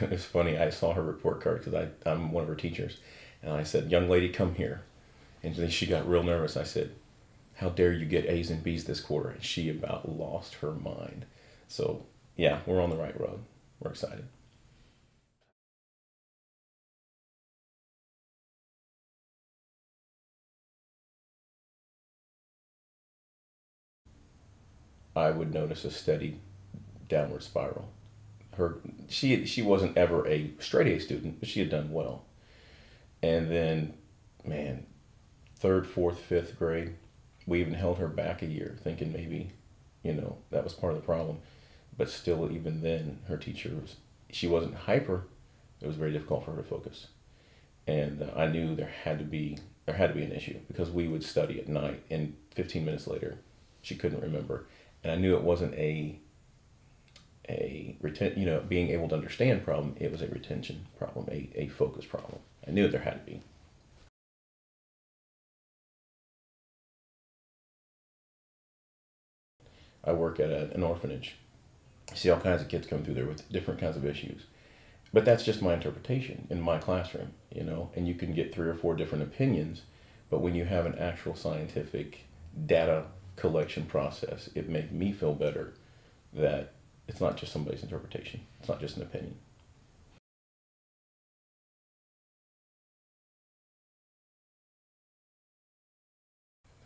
It's funny. I saw her report card because I'm one of her teachers, and I said, "Young lady, come here." And then she got real nervous. I said, "How dare you get A's and B's this quarter?" And she about lost her mind. So yeah, we're on the right road. We're excited. I would notice a steady downward spiral. Her she wasn't ever a straight A student, but she had done well. And then, man, third, fourth, fifth grade, we even held her back a year, thinking maybe, that was part of the problem. But still, even then, her teacher was, she wasn't hyper. It was very difficult for her to focus. And I knew there had to be an issue because we would study at night, and 15 minutes later, she couldn't remember. And I knew it wasn't being able to understand problem. It was a retention problem, a focus problem. I knew there had to be. I work at an orphanage. I see all kinds of kids come through there with different kinds of issues. But that's just my interpretation in my classroom. And you can get three or four different opinions, but when you have an actual scientific data collection process, it made me feel better that it's not just somebody's interpretation. It's not just an opinion.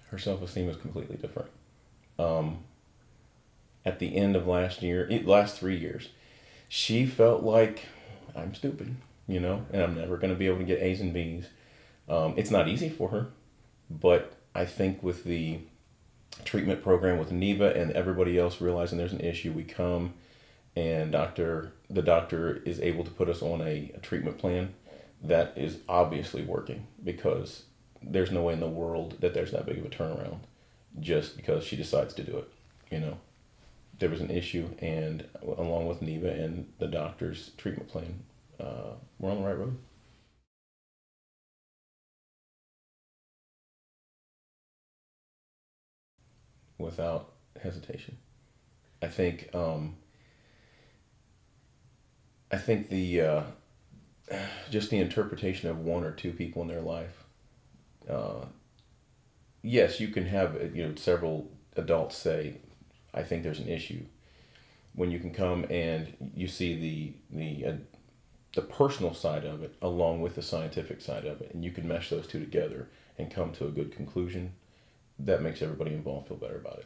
Her self-esteem is completely different. Um, at the end of last 3 years, she felt like I'm stupid, and I'm never going to be able to get A's and B's. It's not easy for her, but I think with the treatment program with NEBA and everybody else realizing there's an issue, we come and the doctor is able to put us on a treatment plan that is obviously working because there's no way in the world that there's that big of a turnaround just because she decides to do it. You know, there was an issue, and along with NEBA and the doctor's treatment plan, we're on the right road. Without hesitation. I think I think the just the interpretation of one or two people in their life. Uh, yes, you can have several adults say, "I think there's an issue." When you can come and you see the personal side of it along with the scientific side of it, and you can mesh those two together and come to a good conclusion, that makes everybody involved feel better about it.